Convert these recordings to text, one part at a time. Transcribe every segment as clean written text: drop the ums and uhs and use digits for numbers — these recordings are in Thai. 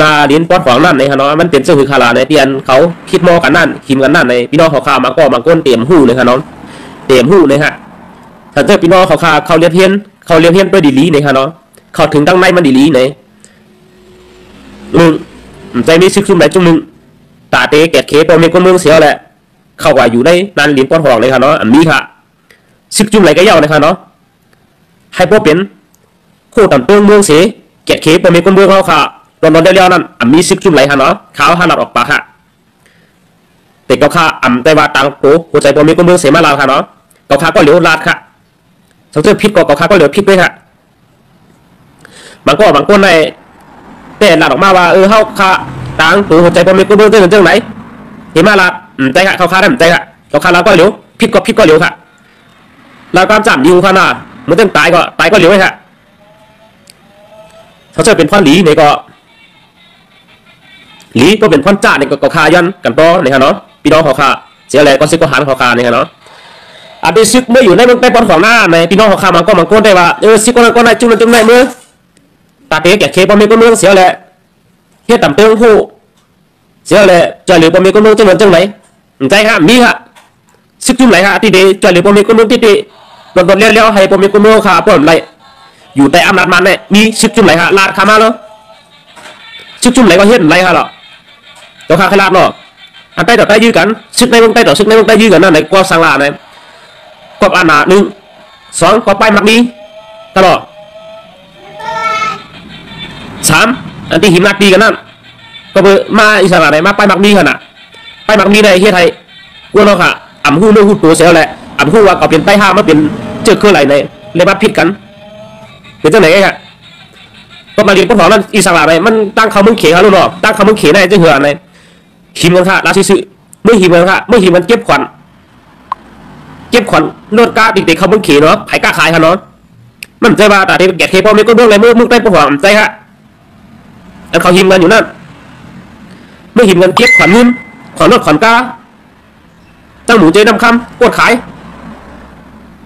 นาเรียนปอดของนั่นในฮะเนาะมันเป็นเสื้อหือคาราในเตียนเขาคิดมอกันนั่นคิมกันนั่นในพี่น้องเขาข่าวมาก็บางก้นเตรียมหู้เลยฮะเนาะเตรียมหู้เลยฮะถ้าเจอพี่น้องเขาข่าวเขาเรียนเพี้ยนไปดีลีในฮะเนาะเขาถึงตั้งในมันดีลีในใจมีซึกซุ่มไหนจุ่มหนึ่งตาเตะแกะเคปมีคนเมืองเสียแหละเข้าว่าอยู่ในนันเรียนปอดของเลยฮะเนาะอันนี้ค่ะซึกจุ่มไหนก็เย่าเลยฮะเนาะให้พวกเป็นคู่ต่ำเตื้องเมืองเสียแกะเคปมีคนเมืองเขาข่าวตอนเดียวนั่นมีซึกจุ่มไหลฮะเนาะขาวหันหลับออกปากฮะแต่เขาข่าแต่ว่าต่างโผหัวใจพอมีคนเมืองเสียมาลาวค่ะเนาะเขาข่าก็เหลียวลาดค่ะสังเกตพิษเขาข่าก็เหลียวพิษด้วยค่ะบางคนในแต่ลาดออกมาว่าเขาข่าต่างโผหัวใจพอมีคนเมืองเจ้าไหนเห็นมาลาดใจค่ะเขาข่าได้ใจค่ะเขาข่าเราก็เหลียวพิษก็เหลียวค่ะแล้วความจำยิงค่ะน่ะเมื่อเต้นตายก็เหลียวค่ะเขาจะเป็นพ่อหลีในก็หลีก็เป็นพ่อจ่าในก็คายันกันต่อในฮะเนาะพี่น้องเขาคาเสียอะไรก็ซึกก็หันเขาคาในฮะเนาะอาจจะซึกเมื่ออยู่ในเมืองใต้ปอนของหน้าในพี่น้องเขาคามันก็มันก้นได้ว่าซึกก็ในจุ่มในเมื่อตาเตะแกะเคปอมีก็เมืองเสียแหละเฮียต่ำเตื้องหูเสียแหละจะเหลือปอมีก็เมืองจังไหนใจฮะมีฮะซึกจุ่มไหนฮะที่เดจะเหลือปอมีก็เมืองที่โดนเลี้ยวให้ปอมีก็เมืองคาปอนไรอยู่แต่อำนาจมันเนี่ยมีซึกจุ่มไหนฮะลาดขามาแล้วซึกจุ่มไหนก็เฮียไรฮะหรอตัวข้าขลาดเนาะอันใต้ต่อใต้ยื้อกันซึกในเมืองใต้ต่อซึกในเมืองใต้ยื้อกันนั่นไหนกว่าสังลาเนี่ยกว่าอันหนาหนึ่งสองกว่าไปมักมีตลอดสามอันที่หิมนักดีกันนั่นก็เบอร์มาอิสระไหนมาไปมักมีขนาดไปมักมีในเฮียไทยกวนเราค่ะอ่ำหู้เรื่องหู้ตัวเสียแหละอ่ำหู้ว่าเอาเป็นใต้ห้ามาเป็นเจอเครื่องไหลในเลยมาพิษกันเป็นจังไหนกันก็มาเรียนพวกเรานั่นอิสระไหนมันตั้งเขามึงเขียนเขาลูกเนาะตั้งเขามึงเขียนในจะเหือในหิมกันค่ะราศีสื่อเมื่อหิมกันค่ะเมื่อหิมกันเก็บขวัญโลดก้าเด็กๆเขามึงเขียนเนาะไผ่ก้าขายค่ะเนาะมันใจว่าแต่ที่แกะเคพอมีก็เรื่องอะไรมึงใต้พวกเราใจฮะอันเขาหิมกันอยู่นั่นเมื่อหิมกันเก็บขวัญเงินขวัญโลดขวัญก้าตั้งหมูเจนำคำกดขาย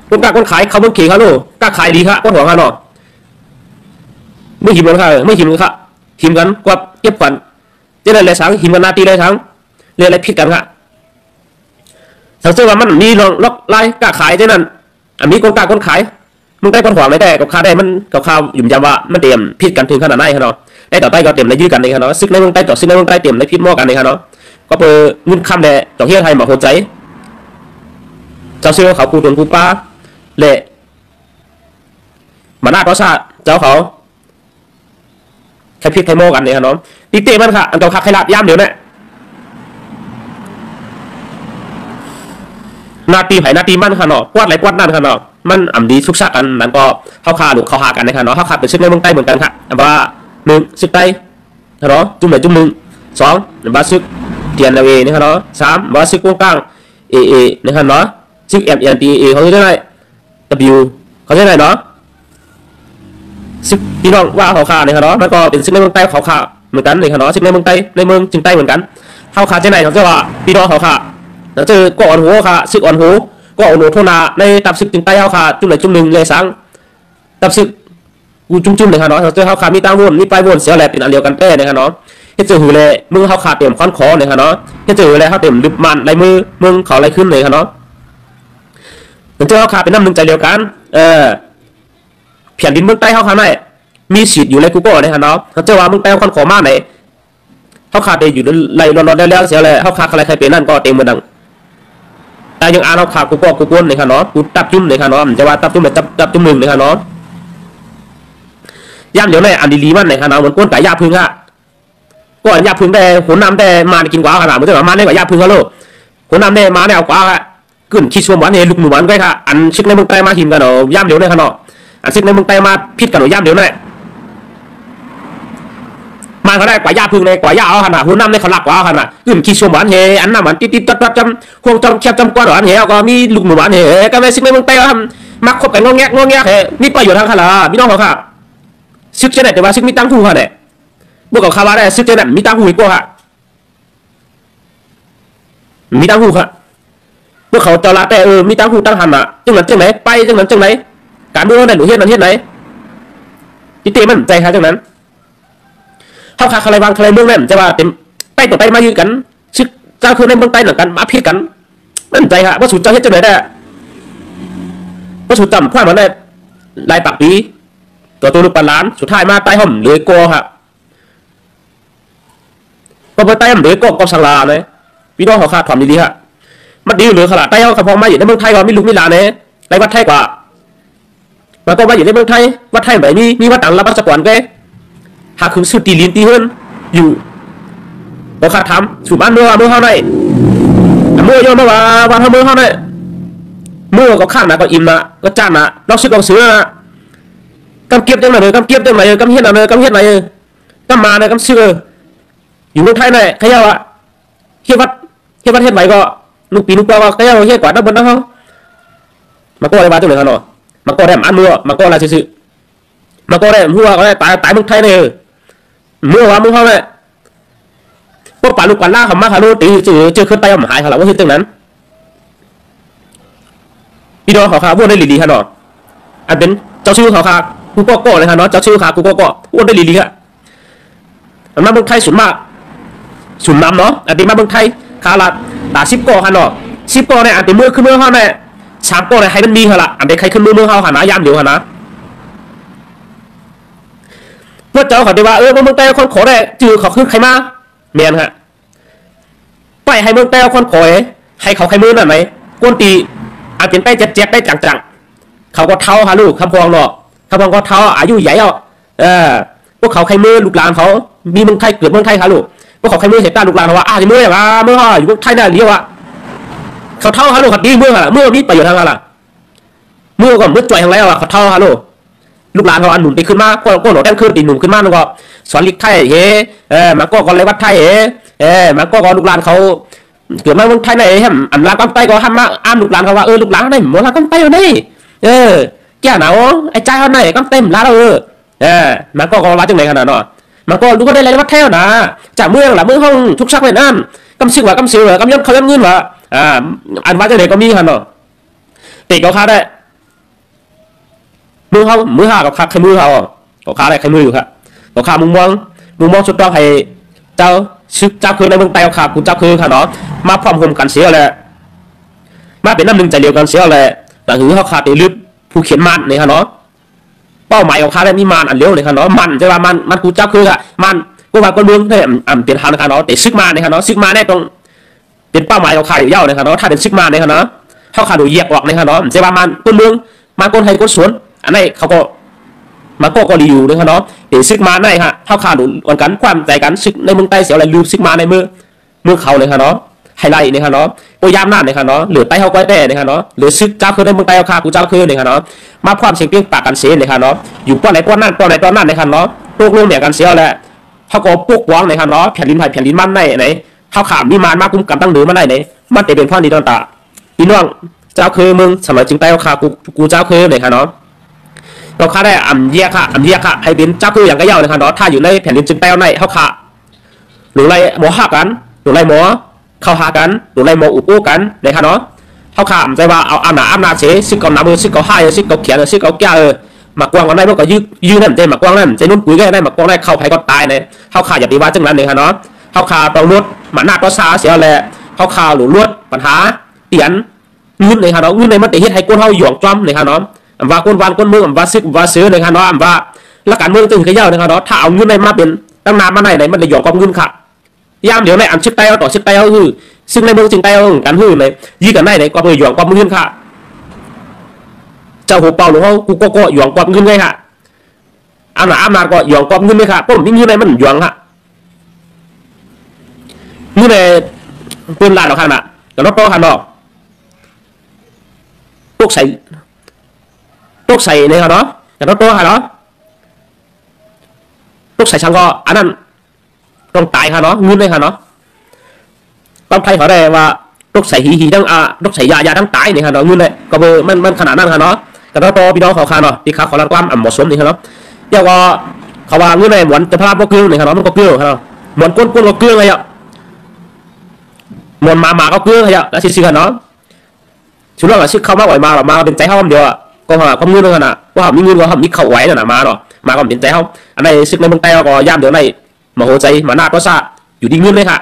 คนกล้าคนขายเขามึงเขียนเขาลูกกล้าขายดีค่ะก็หัวกันเนาะไม่หิมกันค่ะไม่หิมกันค่ะหิมกันกว่าเก็บขวัญเจริญเลยสังหิมกันนาทีเลยสังเรียนอะไรผิดกันค่ะสังเกตว่ามันมีล็อกไล่กล้าขายเจนั้นอันนี้คนกล้าคนขายมึงได้คนหวังไม่ได้กับข้าได้มันกับข้าวยุ่มยำว่ามันเตรียมผิดกันถึงขนาดไหนครับเนาะได้ต่อใต้ก็เตรียมอะไรยื้อกันเลยครับเนาะซึกในเมืองใต้ต่อซึกในเมืองใต้เตรียมอะไรพิษหม้อกันเลยครับเนาะก็เปิดเงินคำแดดต่อเฮียไทยหมอหัวใจเจ้าเสือเขาคูตนคูป้าเละมาหน้าก็ชาเจ้าเขาแค่พิษไทยหม้อกันเลยครับเนาะตีเตะมันค่ะอันเก่าคักไข่ลาบย่ำเดี๋ยวนี้นาตีไผ่นาตีมันค่ะเนาะกวาดไหลกวาดนั่นค่ะเนาะมันอ่ำดีทุกชาติกันนั้นก็เข้าคาหรือเข้าหากันนะคะเนาะเข้าคาเป็นซึกในเมืองใต้เหมือนกันค่ะแต่ว่าหนึ่งซึกใต้เนาะจุ่มไหนจุ่มหนึ่งสองว่าซึกเทียนเอนะคะเนาะสามว่าซึกกว้างกลางเอนะคะเนาะซึกMNTAเขาจะได้ W เขาจะได้เนาะซึกพี่น้องว่าเขาคาเนี่ยค่ะเนาะมันก็เป็นซึกในเมืองใต้เขาคาเหมือนกันเลยค่ะเนาะซึกในเมืองใต้ในเมืองจึงใต้เหมือนกันเข้าคาจะไหนเขาจะว่าพี่น้องเขาคาแล้วเจอก่อนหัวค่ะซึกอ่อนหัวก็อ่อนหัวโทนาในตับซึกจึงใต้เข้าคาจุ่มไหนจุ่มหนึ่งเลยสังตับซึกกูจุ่มเลยค่ะเนาะเจอเข้าคามีตั้งวนมีปลายวนเสียแหลกเป็นอันเดียวกันแป้เนี่ยค่ะเนาะเจอหือเลยมึงเข้าคาเต็มค้อนคอเนี่ยค่ะเนาะเจอเลยเข้าเต็มดึบมันลายมือมึงเขาอะไรขึ้นเลยค่ะเนาะเจอเข้าคาเป็นน้ำหนึ่งใจเดียวกันแผ่นดินเมืองใต้เข้าคาไหนมีสิทธิ์อยู่ในกูโก้เนี่ยค่ะเนาะเขาเจอว่ามึงใต้ค้อนคอมากไหนเขาขาดอยู่ไหลร้อนแล้วเสียเลยเขาขาดใครเป็นนั่นก็เต็มเหมือนดังแต่ยังอ่านเขาขาดกูก้นเลยค่ะเนาะกูตับจุ่มเลยค่ะเนาะจะว่าตับจุ่มแบบตับจุ่มหนึ่งเลยค่ะเนาะย่ำเดี๋ยวในอันดีๆมันเลยค่ะเนาะเหมือนก้นไก่ย่าพึ่งค่ะก็ย่าพึ่งแต่หัวน้ำแต่มากินกว่าขนาดมันจะแบบมาได้กว่าย่าพึ่งเขาโลหัวน้ำแต่มาได้เอากว่าค่ะกึ่นขี้ชวมหวานเนี่ยลูกหมูหวานก็ค่ะอันชิดในเมืองใต้มาหิมกันเนาะย่ำเดี๋ยวในค่ะเนาะอันชิดในเมืองใต้มาพิษกันเนาะย่ำเดี๋ยวในมันเขาได้กว่าย่าพึ่งเลยกว่าย่าเอาขนาดหัวน้ำในเขาหลักกว่าขนาดกึ่นขี้ชวมหวานเฮอันน้ำหวานติดตัดจำควงจำแคบจำกว่าหวานเฮก็มีลูกหมูหวานเฮก็ไม่ชิดในเมืองใต้ทำมักคบกันงอแงเฮมีประโยชน์ทางขลาพี่น้องเขาค่ะซึกเจเน็ตแต่ว่าซึกมีตั้งหูค่ะเนี่ยบวกกับคาว่าได้ซึกเจเน็ตมีตั้งหูอีกกว่าค่ะมีตั้งหูค่ะเมื่อเขาเจาะแต่มีตั้งหูตั้งหันอ่ะจังไหนไปจังไหนการเมืองไหนหนูเฮ็ดไหนที่เตะมันใจค่ะจังนั้น เขาขาอะไรบางอะไรเมืองนั่นจะว่าเต็มใต้ต่อใต้มายืนกันซึกเจ้าคือในเมืองใต้หลังกันมาเพียกันนั่นใจฮะว่าสุดเจ้าเฮ็ดจังได๋ได้ว่าสุดจำพลาดมาได้ลายปากปีตัวลูกปลาล้านสุดท้ายมาใต้ห่มเลยโกครับก็ไปใต้ห่มเลยก็สังลาเลยพี่น้องเขาขาดความดีๆฮะมันดีเหลือขนาดใต้เขาขับพองมาอยู่ในเมืองไทยก็มีลูกมีหลานเนี่ยในวัดไทยกว่ามันก็มาอยู่ในเมืองไทยวัดไทยแบบมีวัดต่างรับราชการแกหาคือสุดตีลิ้นตีเฮิรนอยู่เราขาดทำสุดบ้านเมื่อเท่าไหร่เมื่อโยนมาว่าเท่าเมื่อเท่าไหร่เมื่อก็ข้ามนะก็อิ่มนะก็จ้านนะเราซื้อเราซื้อนะกำเก็บจังไหนเลยกำเก็บจังไหนกำเฮ็ดอะไรกำเฮ็ดอะไรกำมาเนี่ยกำซื้ออยู่เมืองไทยเนี่ยขยับอ่ะเฮ็ดวัดเฮ็ดไหนก็ลูกปีลูกปลาก็ขยับเฮ็ดกว่าดับบนนั้นเขามาก็อะไรบ้างจังเลยครับเนาะมาก็ได้อันมือมาก็อะไรซื้อมาก็ได้หัวก็ได้ตายเมืองไทยเนี่ยเมื่อวานเมื่อเขาเนี่ยพวกป่าลูกป่าล่าเขามาฮาโลตีเจอขึ้นไปหายเขาแล้วว่าเฮ็ดจังนั้นพี่น้องเขาขาวนได้ลีๆฮะเนาะอันเป็นเจ้าชื่อเขาขากูก็เลยฮะเนาะเจ้าชื่อขากูก็วนได้ลีๆฮะมาเมืองไทยสุดมากสุดน้ำเนาะอันนี้มาเมืองไทยขาละด่า10 ก่อฮะเนาะ10 ก่อเนี่ยอันเป็นมือขึ้นมือเขาเนี่ย3 ก่อเนี่ยให้มันมีฮะละอันเป็นใครขึ้นมือเขาหานะยามเดียวฮะนะเมื่อเจ้าเขาได้ว่าเมืองไทยคนขอได้จือเขาขึ้นใครมาเมียนฮะไปให้เมืองไทยคนขอให้เขาใครมือนั่นไหมกวนตีอาจเป็นใต้เจ็บได้จังๆเขาก็เท้าฮะลูกคำพองเนาะคำพองก็เท้าอายุใหญ่พวกเขาใครมือลูกหลานเขามีเมืองไทยเกิดเมืองไทยฮะลูกพวกเขาใครมือเห็นตาลูกหลานเขาว่าจะมืออย่างเมื่ออยู่เมืองไทยได้เรียกว่าเขาเท้าฮะลูกเขาดีเมื่อมีประโยชน์ทางอะไรเมื่อก่อนเมื่อจ่อยทางไรเขาเท้าฮะลูกลูกหลานเขาอันหนุนไปขึ้นมาก็หนุนแต้มขึ้นตีหนุ่มขึ้นมาแล้วก็สอนลิกไทยมันก็เลยวัดไทยมันก็ลูกหลานเขาเกิดมาเมืองไทยไหนแฮมอันลากำไตก็ทำมาอ้ามลูกหลานเขาว่าลูกหลานไหนหมดลากำไตอยู่นี่แก่หนาวไอ้ใจเขาไหนกำเต็มแล้วมันก็ว่าจังไหนขนาดเนาะมันก็ลูกก็ได้เลยวัดแถวนะจากเมืองหล่ะเมืองห้องทุกชักเลยนั่นกำซิ่งว่ากำซิ่งว่ากำย่ำเขาย่ำเงินว่ะอันว่าจังไหนก็มีขนาดเนาะติเขาค้าได้มือหากับค้าใครมือเขาก็ค้าได้ใครมืออยู่ครับก็ค้ามุมมองสุดต้องให้เจ้าซึกเจ้าคือในเมืองไทยขาคุณเจ้าคือค่ะเนาะมาพร้อมรวมกันเสียแหละมาเป็นน้ำหนึ่งใจเดียวกันเสียแหละแต่ถือเขาขาดในลึกผู้เขียนมันเนี่ยค่ะเนาะเป้าหมายของเขาได้มีมันอันเลี้ยวเลยค่ะเนาะมันจะว่ามันคุณเจ้าคือค่ะมันก็ว่าคนเมืองเนี่ยเปลี่ยนทางค่ะเนาะแต่ซึกมาเนี่ยค่ะเนาะซึกมาเนี่ยตรงเป็นเป้าหมายของเขาอยู่ยาวเลยค่ะเนาะถ้าเป็นซึกมาเนี่ยค่ะเนาะเขาขาดโดยเหยียบออกเนี่ยค่ะเนาะจะว่ามันคนเมืองมันคนไทยคนสวนอันนี้เขาก็มาก็รีอยู่เลยครับเนาะเดี๋ยวซึกมาได้ฮะเท่าขาดอ่อนกันความใจกันซึกในเมืองใต้เสียอะไรลืมซึกมาในเมืองเขาเลยครับเนาะไฮไลท์เนี่ยครับเนาะโอ้ยามหน้าเนี่ยครับเนาะเหลือใต้เขาก็ได้เนี่ยครับเนาะเหลือซึกเจ้าคือในเมืองใต้เอาขากูเจ้าคือเนี่ยครับเนาะมาความเสียงเปรี้ยงปากกันเสียเนี่ยครับเนาะอยู่ป้อนไหนป้อนนั่นป้อนไหนป้อนนั่นเนี่ยครับเนาะโลกเนี่ยกันเสียแหละเขาก็ปกป้องเนี่ยครับเนาะแผ่นดินไทยแผ่นดินมันได้ไหนเท่าขามีมานมาคุ้มกันตั้งเหนือมันได้ไหนมันจะเป็นพ่อนี้ตอนตาพี่น้องเจ้าคือมึงสมัยจึงใต้เอาขากูเจ้าคือเนี่ยครับเนาะเราค่าได้อ่ำเยี่ยค่ะให้เป็นเจ้าคืออย่างก็ยาวเลยค่ะเนาะถ้าอยู่ในแผ่นดินจึงแป้วในเขาขาหรือไรหมอหากันหรือไรหมอเข้าหากันหรือไรหมออุบกันเลยค่ะเนาะเขาขาใจว่าเอาอาหนาเฉยซิกเกาหนามือซิกเกาให้ซิกเกาเขียนซิกเกาแก่หมักกวางกันได้มันก็ยืนนั่นเจหมักกวางนั่นเจนุ่นปุ๋ยก็ได้หมักกวางได้เข้าไผ่ก็ตายเลยเขาขาอย่าตีว่าจังนั้นเลยค่ะเนาะเขาขาต้องลดหมาหน้าก็ซาเสียแหละเขาขาหรือลดปัญหาเปลี่ยนเงินเลยค่ะเนาะเงินในมันติดให้ก้นเขาหย่องจ้ำเลยค่ะเนาะว่าคนวันคนเมืองว่าซึกว่าซื้อเลยค่ะเนาะว่าและการเมืองตึงขย่าเลยค่ะเนาะถ้าเอาเงินในมาเป็นตั้งนานมาไหนมันเลยหยอกกับเงินค่ะยามเดี๋ยวในอันชิดไตเอาต่อชิดไตเอาคือซึ่งในเมืองจึงไตเอากันหื้อเลยยี่กันได้ไหนก็เลยหยอกกับเงินค่ะเจ้าหัวเป่าหรือเขากูก็หยอกกับเงินไงค่ะอานาก็หยอกกับเงินเลยค่ะผมนี่เงินในมันหยอกค่ะเงินในปืนลายหรอกค่ะน่ะแต่รถโต้ค่ะเนาะตกใส่เลยค่ะเนาะแต่รถโต้ค่ะเนาะตกใส่ช่างก็อันนั้นต้องตายค่ะเนาะเงินเลยค่ะเนาะต้องไทยเขาได้ว่าตกใส่หีทั้งตกใส่ยาทั้งตายเนี่ยค่ะเนาะเงินเลยก็เบอร์มันขนาดนั้นค่ะเนาะแต่รถโต้พี่น้องเขาค่ะเนาะที่เขาลังกล้ามเหมาะสมนี่ค่ะเนาะเดี๋ยวก็เขาว่าเงินเลยหมวนจะพลาดก็เกลือเนี่ยค่ะเนาะมันก็เกลือค่ะเนาะหมวนก้นก็เกลือไงอ่ะหมวนมาก็เกลือไงอ่ะแล้วซื่อๆค่ะเนาะชุดเราชื่อเขามาไหวมาเป็นใจเขาคำเดียวอ่ะก็ว่าเขาเงินเลยนะว่ามีเงินว่าเขามีเขาไหวน่ะมาเนาะมาก็เป็นใจเขาอันในซึกในเมืองใต้ก็ย่ามเดี๋ยวในหม มาโหใจมาหน้าก็ซาอยู่ดีเงินเลยค่ะ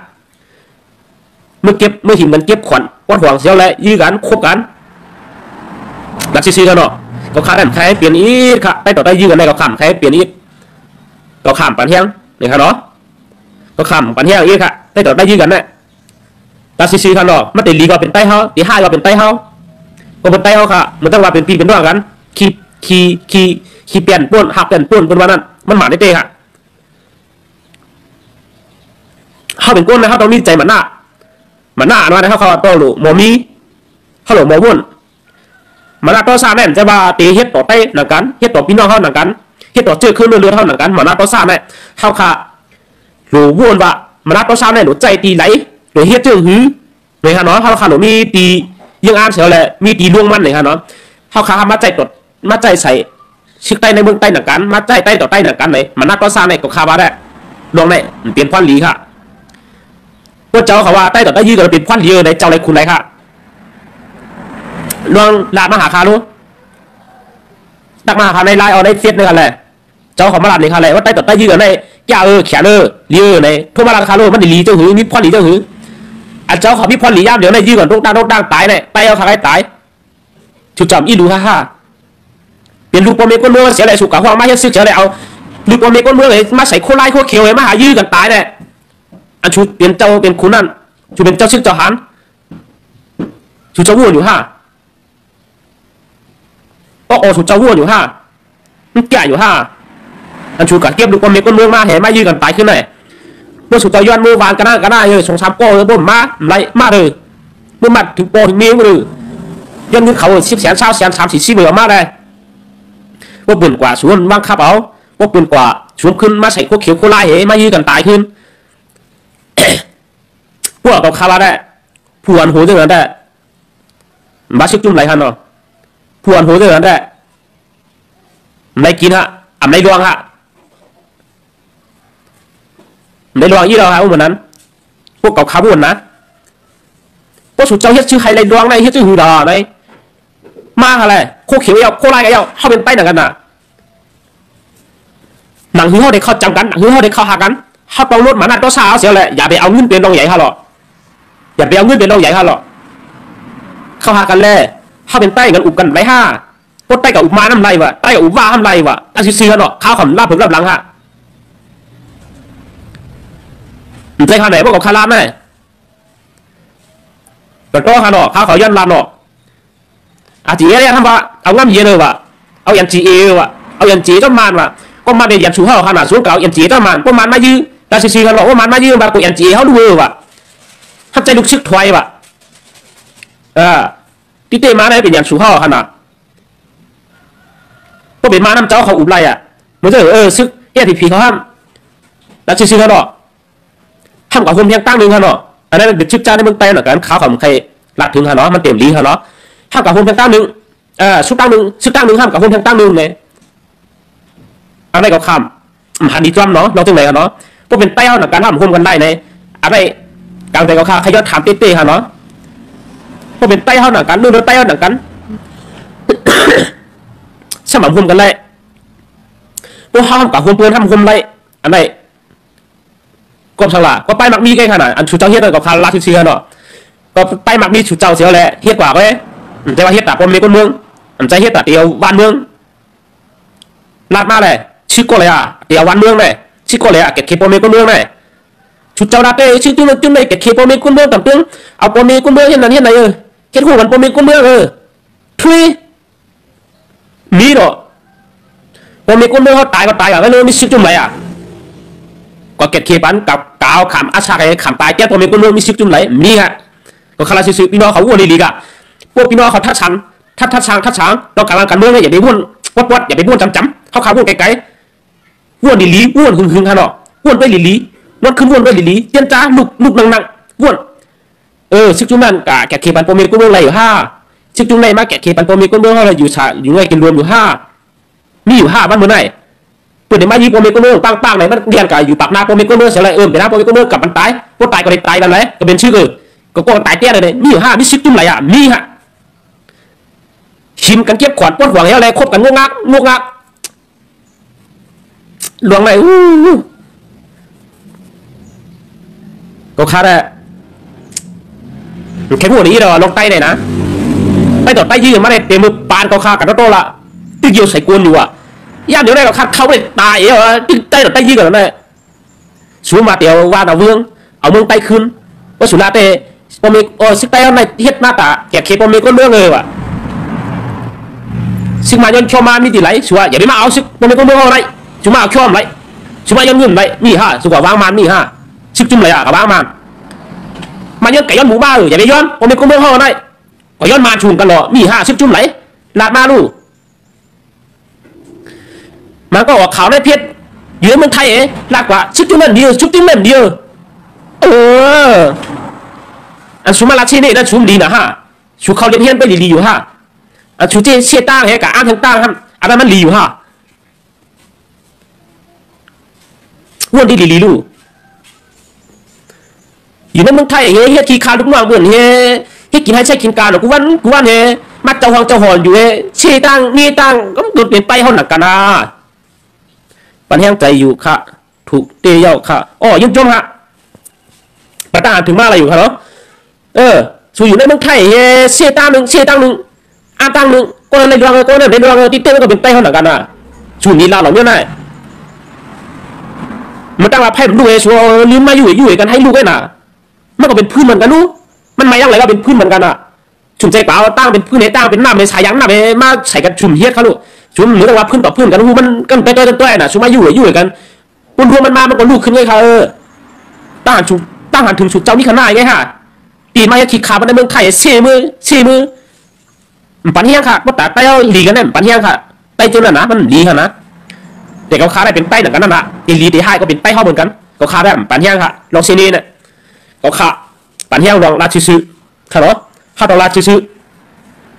เมื่อหินมันเก็บขวัญวัดหวังเสียวแหละยื้อกันคบกันดักซีกันเนาะก็ขาดกันใครเปลี่ยนอีกค่ะได้ต่อได้ยื้อกันได้ก็ขำใครเปลี่ยนอีกก็ขำปันเฮียงนี่ค่ะเนาะก็ขำปันเฮียงอีกค่ะได้ต่อได้ยื้อกันเนี่ยดักซีกันเนาะมันตีลีก็เป็นไต้เฮาตีห้าก็เป็นไต้เฮาก็เป็นไต้เฮาค่ะมันต้องว่าเป็นปีเป็นว่ากันขี่เปลี่ยนป้วนหักเปลี่ยนป้วนเป็นวันนั้นมันหมาได้เตะค่ะเขาเป็นก้นนะเขาต้องมีใจมันหน้านะเขาต้องหลุมมีเขาหลุมวุ่นมันหน้าต้องซาแน่จะว่าตีเฮ็ดต่อเต้หนังกันเฮ็ดต่อพี่น้องเขาหนังกันเฮ็ดต่อเจื้อขึ้นเรือเท่าหนังกันมันหน้าต้องซาแน่เขาค่ะหลุมวุ่นว่ามันหน้าต้องซาแน่หลุมใจตีไหลหลุมเฮ็ดเจื้อหื้อเลยค่ะเนาะเขาค่ะหลุมมีตียังอ่านเสียเลยมีตีล่วงมันเลยค่ะเนาะเขาค่ะมาใจตดมาใจใส่ชิกใต้ในเมืองใต้หนังกันมาใจใต้ต่อใต้หนังกันเลยมันหน้าต้องซาแน่ก็คาบาได้ลวงเนี่ยเปลี่ยนความหลีค่ะพวกเจ้าเขาว่าใต้ต่อใต้ยืดกันเป็นควันเยอะในเจ้าอะไรคุณไรค่ะลองลาดมาหาคารู้ตักมาหาคาในไลน์เอาในเฟซในกันเลยเจ้าเขามาลาดในคาเลยว่าใต้ต่อใต้ยืดกันในแก่แขนเลียในทั่วมาลาดคารู้มันดีเจ้าหือมีควันดีเจ้าหืออันเจ้าเขามีควันดีย่ามเดี๋ยวในยืดก่อนโรคดังตายเนี่ยใต้เอาคาใครตายชุดจำอีรู้ฮ่าเป็นลูกโปรเมก้นเมืองเสียอะไรสุขกับห้องมาเฮ็ดซื้อเสียอะไรเอาลูกโปรเมก้นเมืองเลยมาใส่โคไลโคเขียวเลยมาหายืดกันตายเนี่ยอันชุดเป็นเจ้าเป็นคุณนั่นชุดเป็นเจ้าชื่อเจ้าหันชุดเจ้าวัวอยู่ฮ่าโอ้ชุดเจ้าวัวอยู่ฮ่ามันแก่อยู่ฮ่าอันชุดกับเก็บลูกบอลเมก้นเมืองมาเห็นมายืนกันตายขึ้นเลยเมื่อชุดเจ้าย้อนมือวานกันหน้าเลยสงสารโป้เลยบ่มมาไรมาเลยเมื่อมาถึงโป้ถึงเมียเลยย้อนเงินเขา10 แสน 20 แสน 30 40 เหลือมาเลยว่าเปลี่ยนกว่าส่วนว่างคับเอาว่าเปลี่ยนกว่าส่วนขึ้นมาใส่โคเขียวโคไล่เห็นมายืนกันตายขึ้นพวกเราคาราได้ผู้อันโหดเรื่องนั้นได้มาชิกจุ่มไหลฮันเนาะผู้อันโหดเรื่องนั้นได้ไม่กินฮะไม่ลวงฮะไม่ลวงยี่เราฮะเหมือนนั้นพวกเก่าขาบุญนะพวกสุดเจ้าเฮ็ดชื่อใครเลยลวงในเฮ็ดชื่อหือดอในมาอะไรโคเขียวเอาโคไล่เอาเข้าเป็นใต้หนังกันน่ะหนังหื้อเขาได้เข้าจำกันหนังหื้อเขาได้เข้าหากันเขาต้องลดมาหน้าตัวสาวเสียเลยอย่าไปเอาเงินเป็นรองใหญ่ฮะหรออย่าไปเอาเงินเป็นรองใหญ่ฮะหรอเข้าหากันเลยเข้าเป็นใต้กันอุบกันไรห้าพวกใต้กับอุบมาน้ำไรวะใต้กับอุบว่าน้ำไรวะตั้งซื้อเนาะข้าวขำลาบผึ่งลาบหลังฮะใจข้าไหนพวกกับข้าลาบไหมแต่ก็ข้าเนาะข้าวเขายันลาบเนาะอาจีเอเนี่ยทำว่าเอาง่ำเย็นเลยวะเอายันจีเอวะเอายันจีต้องมันวะก็มาเป็นยันชูเขาขนาดสูงเก่ายันจีต้องมันก็มันมายื้อแต่ซื้อกันหรอกว่ามันมายื้อมากูยันจีเขาดูวะถ้าใจลุกซึกถอยวะที่เตะมาได้เป็นยันชูเขาขนาดก็เป็นมาน้ำเจ้าเขาอุบไล่อ่ะเหมือนจะซึกผีเขาห้ามแล้วซื้อกันหรอกห้ามกับคนเพียงตั้งหนึ่งกันหรอกอันนั้นเป็นชึกจ้าในเมืองไต้หรอกกันขาวของใครหลักถึงฮะเนาะมันเต็มลีฮะเนาะห้ามกับคนเพียงตั้งหนึ่งชุดตั้งหนึ่งห้ามกับคนเพียงตั้งหนึ่งเลยอะไรก็ข้ามหันดีจ้ำเนาะเราตรงไหนกันเนาะพวกเป็นไต้หรอกกันห้ามคนกันได้ในอะไรกลางใจก็ข้าขยันถามเต้ฮะเนาะพวกเป็นไต้หรอกกันนู่นไต้หรอกกันสมัครคนกันเลยพวกห้ามกับคนเพื่อนห้ามคนไรอันไหนก็ฉลาดก็ไปมักมีใกล้ขนาดอันชูเจ้าเฮ็ดกับคาราชิเชียเนาะก็ไปมักมีชูเจ้าเสียแหละเฮ็ดกว่าก็แต่ว่าเฮ็ดตัดคนมีคนเมืองอันใจเฮ็ดตัดเดียวบ้านเมืองลาดมาเลยชิโกเลยอ่ะเดียววันเมืองเลยชิโกเลยอ่ะเก็บเคปมีคนเมืองเลยชูเจ้าดัดเต้ชิจุนเลยเก็บเคปมีคนเมืองต่ำตึงเอาปมีคนเมืองเฮ็ดนั่นเฮ็ดไหนเฮ็ดคู่กันปมีคนเมืองทุยมีเนาะปมีคนเมืองเขาตายก็ตายอ่ะไม่รู้มีชิจุนไหนอ่ะก็เก็บเคปันกับกาวขำอาชาไอ้ขำตายแก้ตัวมีคนเมืองมีชิจุนไหนมีฮะก็คาราชิพี่น้องเขาอ้วนลีกอะพวกพี่น้องเขาทัดช้างเรากำลังกันเมืองเลยอย่าไปวุ่นวัดอย่าไปวุ่นจำเขาวุ่นไกลๆวุ่นลีวุ่นหึงฮะเนาะวุ่นไปลีวุ่นขึ้นวุ่นไปลีเตี้ยนจ้าลุกนังวุ่นชิจุนนั่นกะแกะเคปันปมีคนเมืองอะไรอยู่5ชิจุนไหนมาแกะเคปันปมีคนเมืองเขาอยู่ไงกินรวมอยู่5มีอยู่5บ้านเมืองไหนตัวเดี๋ยวมายีโปรเมก้เมืองตั้งไหนมันเรียนกันอยู่ปากนาโปรเมก้เมืองเสียอะไรเป็นนาโปรเมก้เมืองกับมันตายพวกตายก็ได้ตายกันเลยก็เป็นชื่อก็ตายเตี้ยเลยมีอยู่5มีชิปจุ่มไหลอ่ะมีฮะชิมกันเก็บขวานปวดหวังอะไรคบกันงกงักหลวงไหน ก็คาดอะแค่พวกนี้เราลงใต้เลยนะไปต่อใต้ยืนมาในเต็มมือปานก็คากันโตละตึกเดียวใส่กวนอยู่อ่ะย่านเดี๋ยวได้เราคาดเข้าไปตายเหรอตึกใต้ต่อใต้ยืนกันแล้วเนี่ยสูมาเตียวว่าเอาเมืองใต้คืนว่าสุราเตปอมีสิใต้เอาในเฮ็ดหน้าตาแกเคปอมีก็เรื่องเลยว่ะซึ่งมาย้อนชอมามีตีไหลชัวอย่าไปมาเอาซึกปอมีก็เรื่องอะไรชัวมาเอาชอมไรชัวมาย้อนเงินไรนี่ฮะสุกว่าวางมันนี่ฮะซึกจุ่มไรอ่ะกับวางมันมาย้อนไก่ย้อนหมูบ้าอย่าไปย้อนปอมีก็เรื่องอะไรก็ย้อนมาชุมกันหรอนี่ฮะซึกจุ่มไรลาดมาลูมันก็ออกข่าวในเพชรอยู่ในเมืองไทยลากว่าซึกจุ่มนั่นเดียวซึกจุ่มนั่นเดียวอันชุมาลาชีนี่นั่นชุมดีนะฮะชุเขาเรียนเฮียนไปดีอยู่ฮะอันชุเจเชี่ยตั้งเฮกับอ้างทั้งตั้งฮะอันนั้นมันดีอยู่ฮะวันดีลูอยู่ในเมืองไทยเฮียขี้คาลูกน้องเหมือนเฮียกินให้ใช่กินการหรอกกูวันเฮมาเจ้าห้องเจ้าหอนอยู่เชี่ยตั้งนี่ตั้งก็โดนเปลี่ยนไปเขาหนักกันนะปัญหาใจอยู่ค่ะถูกเตะเย้าค่ะยุ่งจมฮะประตาถึงมาอะไรอยู่ครับเนาะสู่อยู่ในเมืองไทยเสียตังหนึ่งอาตังหนึ่งก็ในดวงก็ในดวงที่เต้นก็เป็นไต้เขาหนักกันนะสู่นี้เราเนี่ยนะมันตั้งรับให้ลูกชัวลืมมาอยู่กันให้ลูกได้น่ะมันก็เป็นพื้นเหมือนกันนู้มันมาอย่างไรก็เป็นพื้นเหมือนกันอ่ะชุมใจเปล่าตั้งเป็นพื้นในตั้งเป็นน้ำในสายยังน้ำในมาใส่กันชุมเฮียเขาลูกชุมเหมือนกับว่าพื้นต่อพื้นกันมันกันไปตัวน่ะชุมมาอยู่กันรวมมันมามันก็ลูกขึ้นเลยค่ะตั้งหันถึงสุดเจ้านี่ขนาดไงฮะตีมาขี้ขามันในเมืองไทยเสียมือปัญญาค่ะว่าแต่ไต้เอาลีกันเนี่ยปัญญาค่ะไต้เจ้าน่ะนะมันลีค่ะนะแต่เขาขาได้เป็นไต้เหมือนกันนั่นแหละตีลีตีให้ก็เป็นไต้เข้าเหมือนกันเขาขาได้ปัญญาค่ะลองเซนีเนี่ยเขาขาปัญญาลองราชิซื้อค่ะเนาะถ้าเราราชิซื้อ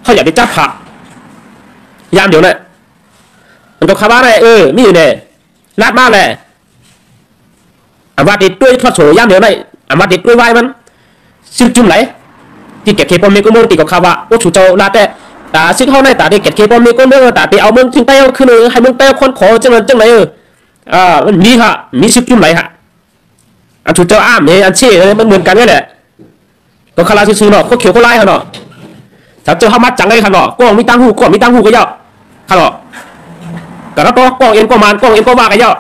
เขาอยากไปจับผักยามเดี๋ยวเนี่ยมันก็ขาบ้าเลยนี่อยู่เนี่ยลาดมากเลยว่าติดด้วยทอดโฉยามเดี๋ยวเนี่ยมาติดด้วยไว้มันซึ่งจุ่มไหลที่เก็บเคปอมมีก็เมืองติดกับคาวะโอ้ชูเจ้าลาแต่ตาซึ่งเขาในตาที่เก็บเคปอมมีก็เมืองตาที่เอาเมืองถึงไต้เอาขึ้นให้เมืองไต้คนขอจังเลยมันมีค่ะมีซึ่งจุ่มไหลค่ะอันชูเจ้าอ้ามเนี่ยอันเช่มันเหมือนกันนี่แหละก็คาราซื้อเนาะก็เขียวก็ไล่ค่ะเนาะถ้าเจอเขามัดจังเลยค่ะเนาะก็มีตังหูก็เยอะค่ะเนาะแต่แล้วก็เอ็นก็มันก็เอ็นก็ว่ากันเยอะ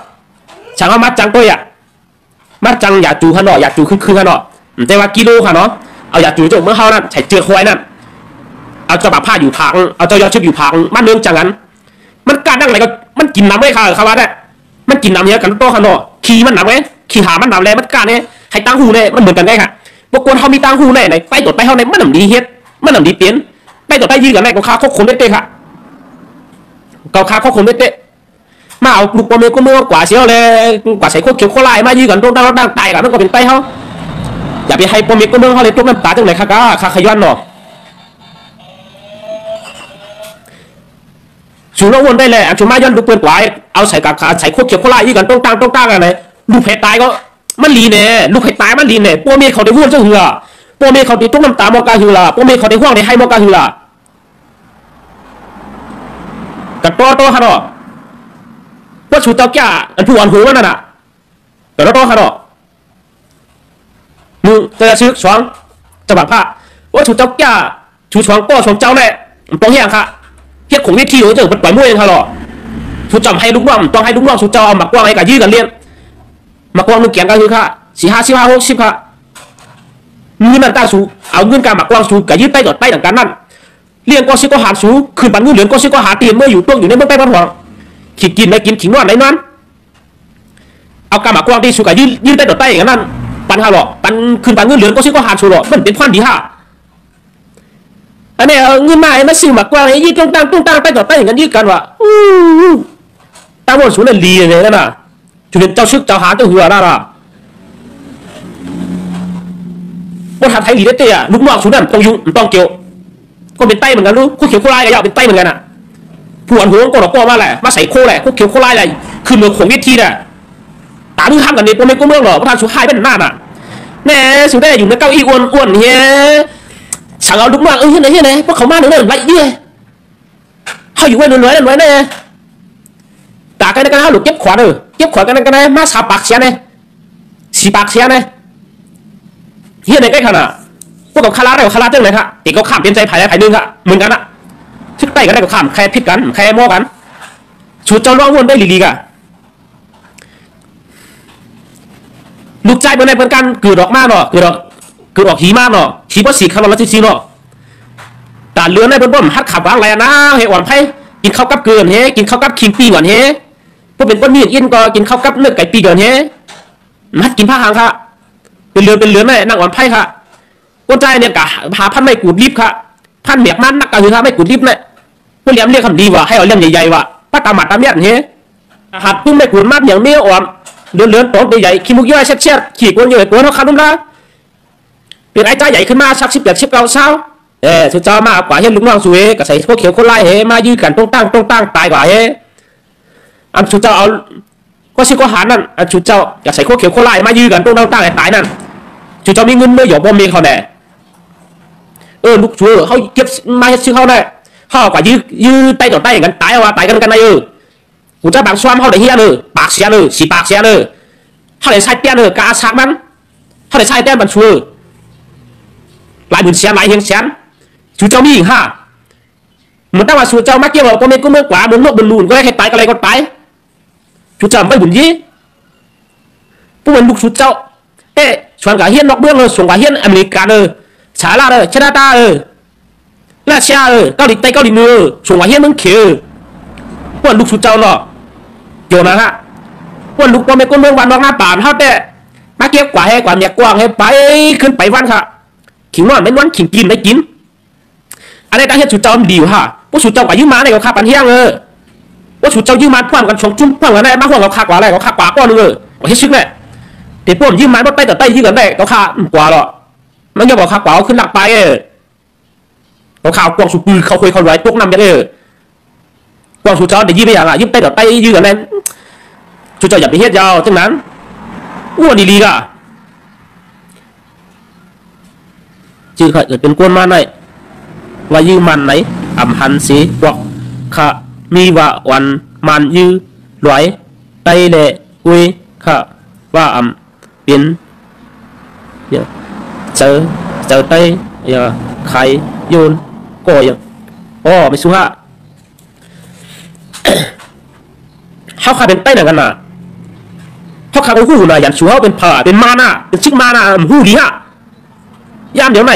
ช่างเขามัดจังตัวอ่ะมัดจังอยากจูค่ะเนาะอยากจูคือค่ะเนาะแต่ว่ากิโลค่ะเนาะเอาอยากจูจบเมื่อเขานั่นใส่เจือควายนั่นเอาเจ้าบ่าผ้าอยู่พังเอาเจ้ายอดชิบอยู่พังมันเนื่องจากนั้นมันการนั่งอะไรก็มันกินน้ำเลยค่ะครับว่าเนี่ยมันกินน้ำเยอะกันโตค่ะเนาะขี่มันน้ำไงขี่หามันน้ำแรงมันการเนี่ยให้ตั้งหูเนี่ยมันเหมือนกันได้ค่ะบางคนเขามีตั้งหูเนี่ยไหนไปตรวจไปเขาเนี่ยมันหนำดีเฮ็ดมันหนำดีเปลี่ยนไปตรวจไปยืดกันเนี่ยก็ค่าควบคุมได้เตะค่ะก็ค่าควบคุมได้เตะมาเอาลูกบอลเมย์ก็เมื่อกว่าเสียวเลยกว่าใส่โคเขียวโคไล่มายืดกันตรงตั้งตายกันมันก็เป็นไตเขาอย่าไปให้ปอมิกก็เมืองเขาเลยตุ๊กน้ำตาจังเลยค่ะข้าขย้อนหนอสูงแล้ววนได้เลยอันชุมาย้อนดูเปลือนกว่าเอาใส่กับใส่โคเขียวโคไล่ยืดกันตรงตั้งกันเลยลูกเพชรตายก็มันลีเนี่ยลูกเพชรตายมันลีเนี่ยปอมิกเขาได้ห่วงเจ้าเหือปอมิกเขาได้ตุ๊กน้ำตามอกาเหือปอมิกเขาได้ห่วงได้ให้มอกาเหือกับตัวค่ะเนาะว่าชูเจ้าแก่อันผู้อ่อนหูมันน่ะแต่ละตัวค่ะเนาะมึงจะซื้อสองจะบักผ้าว่าชูเจ้าแก่ชูสองก็สองเจ้าเนี่ยต้องเฮียงค่ะเฮียของวิธีของเจ้ามันปล่อยมวยค่ะเนาะชูจำให้ลูกน้องต้องให้ลูกน้องชูเจ้าเอาหมักกว้างให้กับยื้อกันเลี้ยงหมักกว้างนึกเกี่ยงกันคือค่ะ45 60ค่ะเงินนั่นตั้งสูเอาเงินการหมักกว้างสูกับยื้อใต้ต่อใต้ต่างกันนั่นเลี้ยงก็ซื้อก็หาสูคืนปันเงินเหลืองก็ซื้อก็หาเตียนเมื่ออยู่ต้วงอยู่ในเมืองใต้บ้านหัวขิงกินไม่กินขิงนอนไหนนอนเอากำหมักกว้างที่สูกับยื้อใต้ต่อใต้อย่างนั้นปันหาหรอกปันคืนปันเงินเหลืองก็ซื้อก็หาสูหรอกมันเป็นความดีฮะอันนี้เงินมาไอ้มาซื้อหมักกว้างไอ้ยื้อตั้งใต้ต่อใต้อย่างนั้นยื้อกันว่ะตั้งบนสูงนั่นลีเลยนั่นน่ะจุดเป็นเจ้าชึกเจ้าหาเจ้าหัวน่ะบนทางไทยลีได้เตะลูกน้องสูงนั่นต้องยุ่งต้องเกี่ยวก็เป็นไต้เหมือนกันรู้คู่เขียวคู่ไล่ก็ยาวเป็นไต้เหมือนกันอ่ะผู้อ่อนหัวก็หลอกก็มาแหละมาใส่โค้แหละคู่เขียวคู่ไล่อะไรคือเมืองของวิธีน่ะตาดูห้ามกันเนี่ยพวกไม่ก็เมืองหรอกเพราะทางสุดท้ายเป็นหน้าน่ะแน่สุดได้อยู่ในเก้าอี้อ้วนเฮ้ยสั่งเอาลูกน้องเฮ้ยไหนพวกเขามาหนึ่งไรเยอะเขาอยู่ไว้หนึ่งแน่ตากันกันฮะหลุดเก็บขวานกันมาสาปากเสียเนี่ยสีปากเสียเนี่ย ฮียในใกล้ขนาดพวกกับคาราได้กับคาราเจ้าไหนครับเด็กก็ข้ามเป็นใจไผ่ได้ไผ่นึงครับเหมือนกันอะชึกใต้ก็ได้กับข้ามแค่พิษกันแค่มอกันชุดเจ้าร้องวนได้ลีกอะลูกใจเป็นในเป็นกันเกิดออกมาเนาะเกิดออกหีมาเนาะหีบ่สีขนาดละซีเนาะแต่เรือในเป็นบ่มฮัดขับวางอะไรนะเฮอ่อนไผ่กินข้าวกับเกลือเฮกินข้าวกับขิงปีก่อนเฮพวกเป็นก้นมีดอินก็กินข้าวกับเนื้อไก่ปีก่อนเฮมัดกินผ้าหางค่ะเป็นเรือแม่นั่งอ่อนไผ่ค่ะก้นใจเนี่ยกะพาพันไม่กูดลิบค่ะพันเมียกมันนักการคือท่าไม่กูดลิบเนี่ยพวกเลี้ยงเรียกคำดีว่าให้เอาเรื่องใหญ่ๆว่าป้าตาหมัดตาเมียนเฮหัดตุ้มไม่กูดมากอย่างนี้อ่อนเลือนโตใหญ่ขี้มุกย่อยเช็ดขี่ก้นเยอะก้นเขาขาดนุ่มละเป็นไอ้ใจใหญ่ขึ้นมาชักชิบแบบชิบเราเศร้าสุดเจ้ามากกว่าเห็นลุงน้องสวยก็ใส่พวกเขียวคนไล่เฮมายื้อกันต้องตั้งตายกว่าเฮอันสุดเจ้าเอาก็ชิก็หานั่นอันสุดเจ้าอยากใส่พวกเขียวคนไล่มายื้อกันต้องตั้งตายนั่นสุดเจ้ามีเงินเมื่อหยอกบ่มีเขาแน่ลูกชัวเขาเก็บมาซื้อเขาแน่เขากว่ายื้อไตต่อไตกันตายว่าตายกันในกูจะบางซ้อมเขาได้เฮียปากเสียสีปากเสียเขาได้ใช้เตี้ยกาชักมันเขาได้ใช้เตี้ยมันชัวหลายหมื่นเสียหลายเฮียงเสียนชูเจ้ามีห้าเหมือนตั้งว่าชูเจ้ามาเกี่ยวก็ไม่ก็เมื่อกว่าเหมือนนกบนลูนก็ได้แค่ตายก็อะไรก็ตายชูเจ้าไม่บุญยี่ผู้เป็นลูกชูเจ้าชวนกับเฮียนนอกเบื้องส่งกับเฮียนอเมริกันชาลาชนาตาราชาเกาหลีใต้เกาหลีเหนือส่งกับเฮียนเมืองเขียวพวกลูกชูเจ้าเนาะเกี่ยวนะฮะพวกลูกก็ไม่ก็เมืองวันนอกหน้าป่าเท่าแต่มาเกี่ยวกว่าให้กว่าเนี่ยกว้างให้ไปขึ้นไปวันค่ะขิงว่าไม่วันขิงกินไม่กินอะไรต่างๆชุดเจ้าดีฮะพวกชุดเจ้ากับยืมมาในกับข้าปันเที่ยงว่าชุดเจ้ายืมมาพ่วงกันชงจุ้มพ่วงกันได้มาพ่วงกับข้ากว่าอะไรกับข้ากว่าก้อนนึงว่าให้ชึกเนี่ยแต่พวกยืมมาบ่ไปแต่ใต้ยืมกันได้กับข้ากว่าหรอมันจะบอกข้ากว่าขึ้นหลักไปกับข้าวกวางสุปืนเขาคุยเขาไว้พวกนำยังกวางชุดเจ้าแต่ยืมไม่อย่างยืมไปแต่ใต้ยืมกันได้ชุดเจ้าอย่าไปเฮ็ดยาวจังนั้นอ้วนดีๆก่ะชื่อเขาเกิดเป็นกวนมาหน่อยว่ายืมันไหนอ่ำหันสีบอกข้ามีว่าวันมันยืรวยไตเละกุยข้าว่าอ่ำเป็นเจอไตไข่โยนก็ยังไม่สู้ฮะเขาขาเป็นไตไหนกันน่ะเขาขาเป็นหูน่ะอย่างชัวเป็นผ่าเป็นมาน่ะเป็นชิกมาน่ะหูดีฮะย่ามเดี๋ยวไหน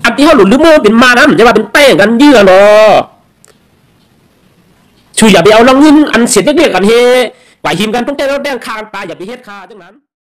อันที่เขาหลุดลืมเมื่อเป็นมานะมันจะว่าเป็นแป้งกันเยื่อเนาะช่วยอย่าไปเอาน้องเงินอันเสียเรียกกันเฮไหวหิมกันต้องแก้แล้วแดงคางตาอย่าไปเฮ็ดคาจังนั้น